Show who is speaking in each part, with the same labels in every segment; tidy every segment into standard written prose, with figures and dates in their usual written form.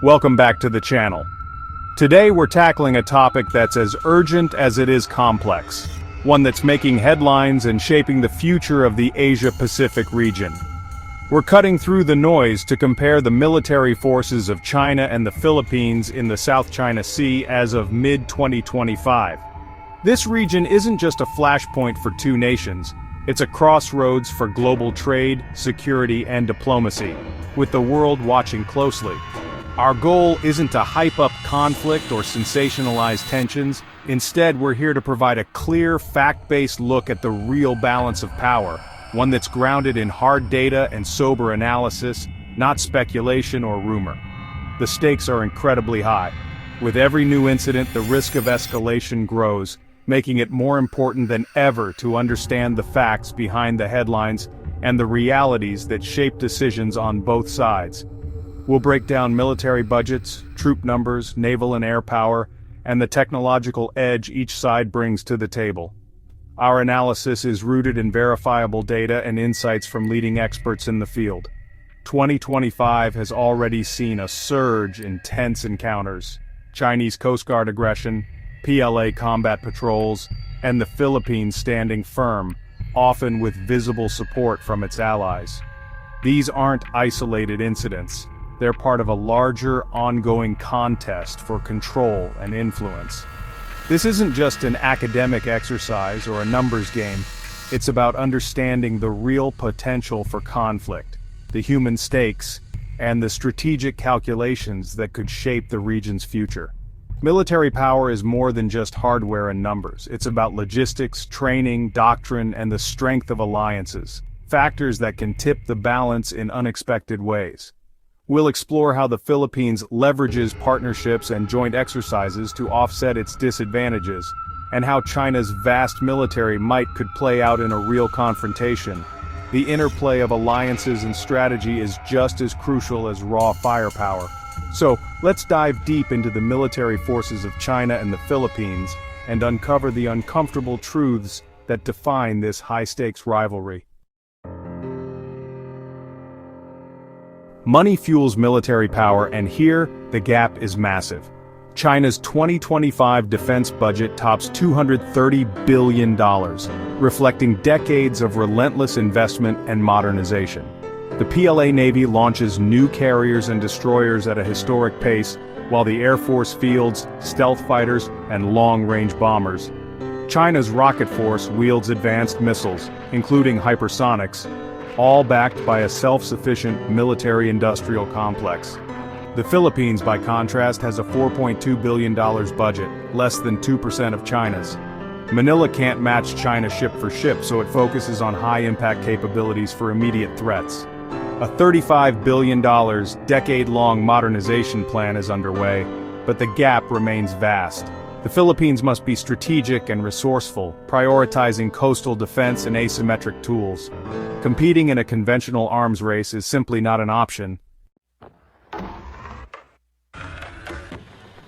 Speaker 1: Welcome back to the channel. Today we're tackling a topic that's as urgent as it is complex. One that's making headlines and shaping the future of the Asia-Pacific region. We're cutting through the noise to compare the military forces of China and the Philippines in the South China Sea as of mid-2025. This region isn't just a flashpoint for two nations, it's a crossroads for global trade, security, and diplomacy, with the world watching closely. Our goal isn't to hype up conflict or sensationalize tensions. Instead, we're here to provide a clear, fact-based look at the real balance of power, one that's grounded in hard data and sober analysis, not speculation or rumor. The stakes are incredibly high. With every new incident, the risk of escalation grows, making it more important than ever to understand the facts behind the headlines and the realities that shape decisions on both sides. We'll break down military budgets, troop numbers, naval and air power, and the technological edge each side brings to the table. Our analysis is rooted in verifiable data and insights from leading experts in the field. 2025 has already seen a surge in tense encounters. Chinese Coast Guard aggression, PLA combat patrols, and the Philippines standing firm, often with visible support from its allies. These aren't isolated incidents. They're part of a larger, ongoing contest for control and influence. This isn't just an academic exercise or a numbers game. It's about understanding the real potential for conflict, the human stakes, and the strategic calculations that could shape the region's future. Military power is more than just hardware and numbers. It's about logistics, training, doctrine, and the strength of alliances, factors that can tip the balance in unexpected ways. We'll explore how the Philippines leverages partnerships and joint exercises to offset its disadvantages, and how China's vast military might could play out in a real confrontation. The interplay of alliances and strategy is just as crucial as raw firepower. So, let's dive deep into the military forces of China and the Philippines, and uncover the uncomfortable truths that define this high-stakes rivalry. Money fuels military power, and here, the gap is massive. China's 2025 defense budget tops $230 billion, reflecting decades of relentless investment and modernization. The PLA Navy launches new carriers and destroyers at a historic pace, while the Air Force fields stealth fighters and long-range bombers. China's rocket force wields advanced missiles, including hypersonics, all backed by a self-sufficient military-industrial complex. The Philippines, by contrast, has a $4.2 billion budget, less than 2% of China's. Manila can't match China ship for ship, so it focuses on high-impact capabilities for immediate threats. A $35 billion, decade-long modernization plan is underway, but the gap remains vast. The Philippines must be strategic and resourceful, prioritizing coastal defense and asymmetric tools. Competing in a conventional arms race is simply not an option.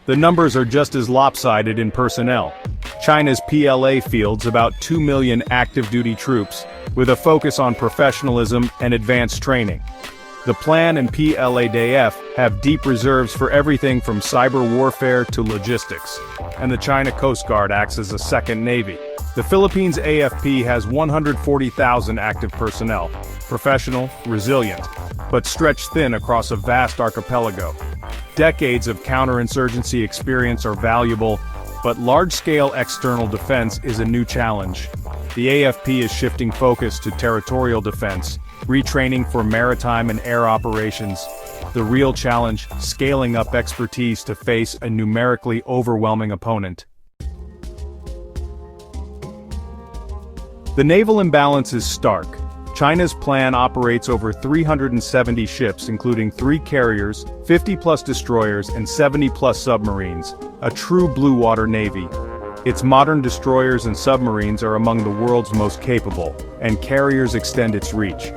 Speaker 1: The numbers are just as lopsided in personnel. China's PLA fields about 2 million active-duty troops, with a focus on professionalism and advanced training. The Plan and PLADF have deep reserves for everything from cyber warfare to logistics, and the China Coast Guard acts as a second navy. The Philippines AFP has 140,000 active personnel, professional, resilient, but stretched thin across a vast archipelago. Decades of counterinsurgency experience are valuable, but large-scale external defense is a new challenge. The AFP is shifting focus to territorial defense, retraining for maritime and air operations. The real challenge, scaling up expertise to face a numerically overwhelming opponent. The naval imbalance is stark. China's plan operates over 370 ships, including 3 carriers, 50-plus destroyers, and 70-plus submarines, a true blue-water navy. Its modern destroyers and submarines are among the world's most capable, and carriers extend its reach.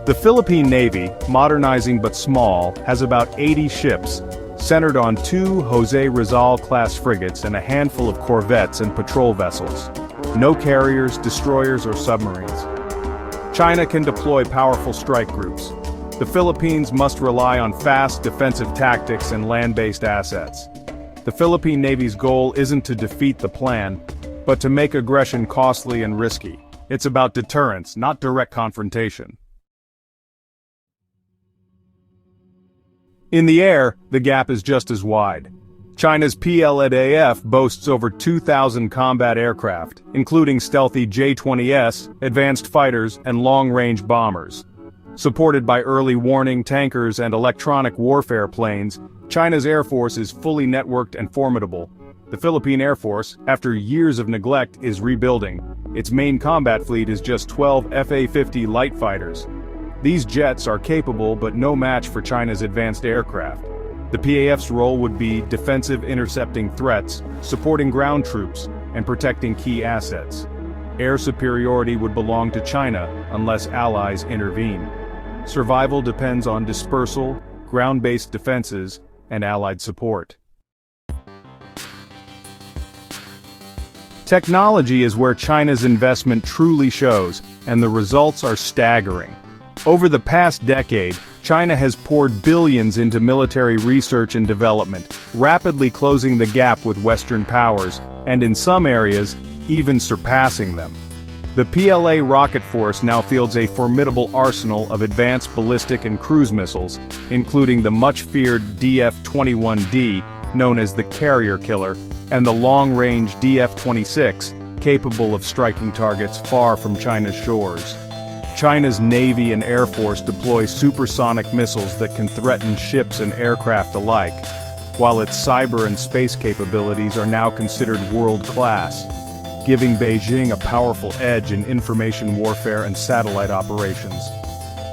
Speaker 1: The Philippine Navy, modernizing but small, has about 80 ships, centered on 2 Jose Rizal-class frigates and a handful of corvettes and patrol vessels. No carriers, destroyers, or submarines. China can deploy powerful strike groups. The Philippines must rely on fast defensive tactics and land-based assets. The Philippine Navy's goal isn't to defeat the plan, but to make aggression costly and risky. It's about deterrence, not direct confrontation. In the air, the gap is just as wide. China's PLADAF boasts over 2,000 combat aircraft, including stealthy J-20S, advanced fighters, and long-range bombers. Supported by early warning tankers and electronic warfare planes, China's Air Force is fully networked and formidable. The Philippine Air Force, after years of neglect, is rebuilding. Its main combat fleet is just 12 FA-50 light fighters. These jets are capable but no match for China's advanced aircraft. The PAF's role would be defensive intercepting threats, supporting ground troops, and protecting key assets. Air superiority would belong to China unless allies intervene. Survival depends on dispersal, ground-based defenses, and allied support. Technology is where China's investment truly shows, and the results are staggering. Over the past decade, China has poured billions into military research and development, rapidly closing the gap with Western powers, and in some areas, even surpassing them. The PLA rocket force now fields a formidable arsenal of advanced ballistic and cruise missiles, including the much-feared DF-21D, known as the carrier killer, and the long-range DF-26, capable of striking targets far from China's shores. China's Navy and Air Force deploy supersonic missiles that can threaten ships and aircraft alike, while its cyber and space capabilities are now considered world-class, giving Beijing a powerful edge in information warfare and satellite operations.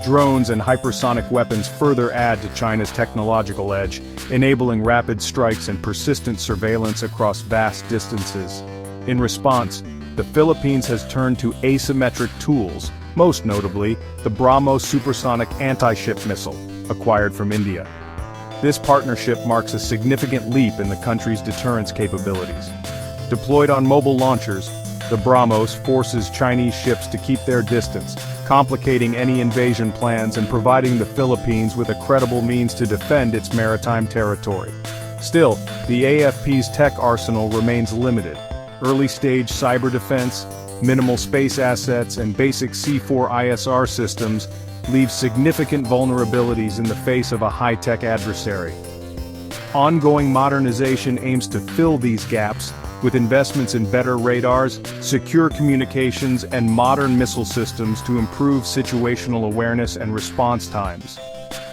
Speaker 1: Drones and hypersonic weapons further add to China's technological edge, enabling rapid strikes and persistent surveillance across vast distances. In response, the Philippines has turned to asymmetric tools, most notably, the BrahMos supersonic anti-ship missile, acquired from India. This partnership marks a significant leap in the country's deterrence capabilities. Deployed on mobile launchers, the BrahMos forces Chinese ships to keep their distance, complicating any invasion plans and providing the Philippines with a credible means to defend its maritime territory. Still, the AFP's tech arsenal remains limited. Early-stage cyber defense, minimal space assets, and basic C4ISR systems leave significant vulnerabilities in the face of a high-tech adversary. Ongoing modernization aims to fill these gaps, with investments in better radars, secure communications, and modern missile systems to improve situational awareness and response times.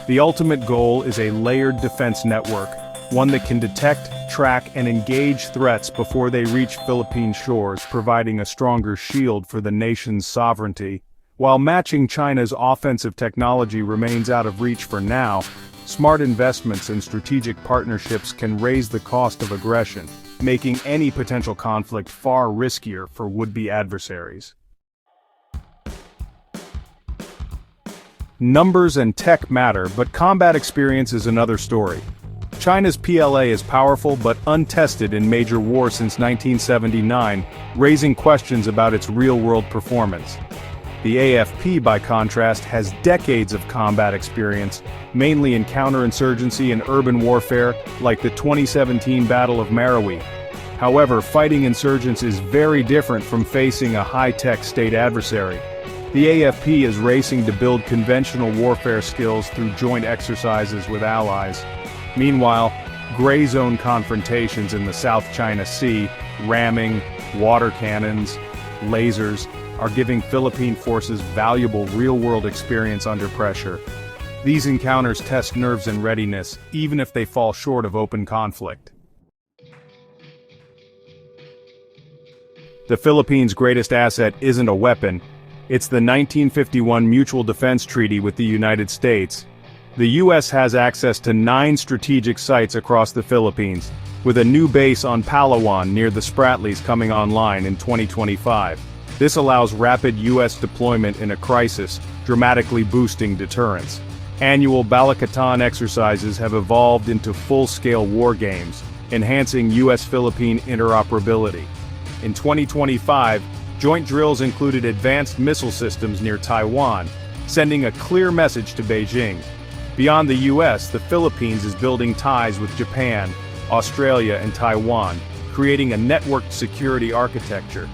Speaker 1: The ultimate goal is a layered defense network, one that can detect, track, and engage threats before they reach Philippine shores, providing a stronger shield for the nation's sovereignty. While matching China's offensive technology remains out of reach for now, smart investments and strategic partnerships can raise the cost of aggression, making any potential conflict far riskier for would-be adversaries. Numbers and tech matter, but combat experience is another story. China's PLA is powerful but untested in major wars since 1979, raising questions about its real-world performance. The AFP, by contrast, has decades of combat experience, mainly in counterinsurgency and urban warfare, like the 2017 Battle of Marawi. However, fighting insurgents is very different from facing a high-tech state adversary. The AFP is racing to build conventional warfare skills through joint exercises with allies. Meanwhile, gray zone confrontations in the South China Sea, ramming, water cannons, lasers, are giving Philippine forces valuable real-world experience under pressure. These encounters test nerves and readiness, even if they fall short of open conflict. The Philippines' greatest asset isn't a weapon, it's the 1951 Mutual Defense Treaty with the United States. The U.S. has access to 9 strategic sites across the Philippines, with a new base on Palawan near the Spratlys coming online in 2025. This allows rapid U.S. deployment in a crisis, dramatically boosting deterrence. Annual Balikatan exercises have evolved into full-scale war games, enhancing U.S.-Philippine interoperability. In 2025, joint drills included advanced missile systems near Taiwan, sending a clear message to Beijing. Beyond the US, the Philippines is building ties with Japan, Australia, and Taiwan, creating a networked security architecture.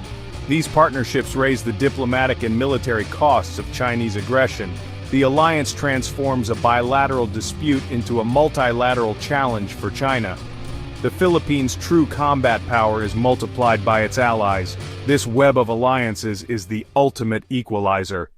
Speaker 1: These partnerships raise the diplomatic and military costs of Chinese aggression. The alliance transforms a bilateral dispute into a multilateral challenge for China. The Philippines' true combat power is multiplied by its allies. This web of alliances is the ultimate equalizer.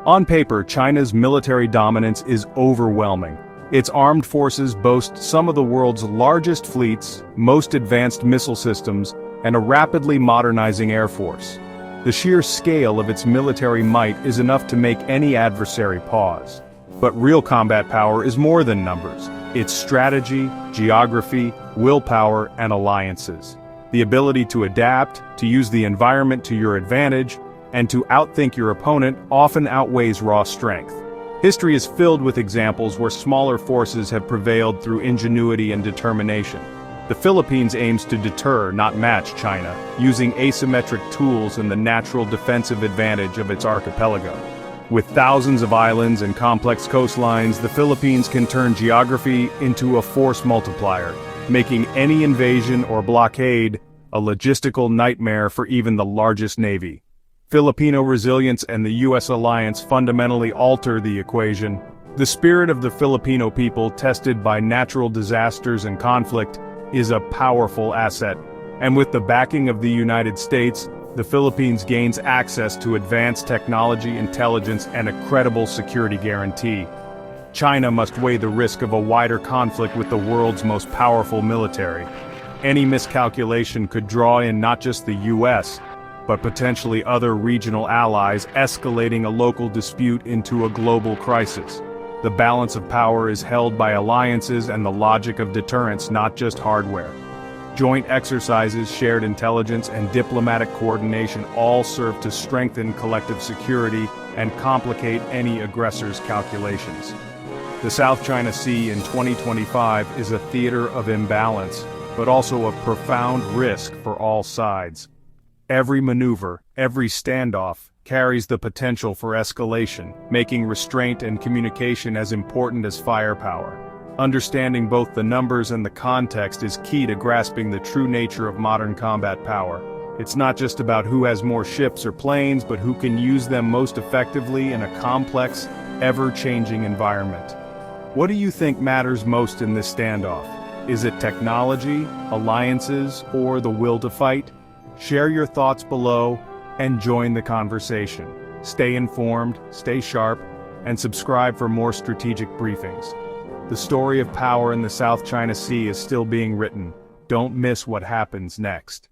Speaker 1: On paper, China's military dominance is overwhelming. Its armed forces boast some of the world's largest fleets, most advanced missile systems, and a rapidly modernizing air force. The sheer scale of its military might is enough to make any adversary pause. But real combat power is more than numbers. It's strategy, geography, willpower, and alliances. The ability to adapt, to use the environment to your advantage, and to outthink your opponent often outweighs raw strength. History is filled with examples where smaller forces have prevailed through ingenuity and determination. The Philippines aims to deter, not match China, using asymmetric tools and the natural defensive advantage of its archipelago. With thousands of islands and complex coastlines, the Philippines can turn geography into a force multiplier, making any invasion or blockade a logistical nightmare for even the largest navy. Filipino resilience and the U.S. alliance fundamentally alter the equation. The spirit of the Filipino people, tested by natural disasters and conflict, is a powerful asset. And with the backing of the United States, the Philippines gains access to advanced technology, intelligence, and a credible security guarantee. China must weigh the risk of a wider conflict with the world's most powerful military. Any miscalculation could draw in not just the U.S., but potentially other regional allies, escalating a local dispute into a global crisis. The balance of power is held by alliances and the logic of deterrence, not just hardware. Joint exercises, shared intelligence, and diplomatic coordination all serve to strengthen collective security and complicate any aggressor's calculations. The South China Sea in 2025 is a theater of imbalance, but also of profound risk for all sides. Every maneuver, every standoff, carries the potential for escalation, making restraint and communication as important as firepower. Understanding both the numbers and the context is key to grasping the true nature of modern combat power. It's not just about who has more ships or planes, but who can use them most effectively in a complex, ever-changing environment. What do you think matters most in this standoff? Is it technology, alliances, or the will to fight? Share your thoughts below and join the conversation. Stay informed, stay sharp, and subscribe for more strategic briefings. The story of power in the South China Sea is still being written. Don't miss what happens next.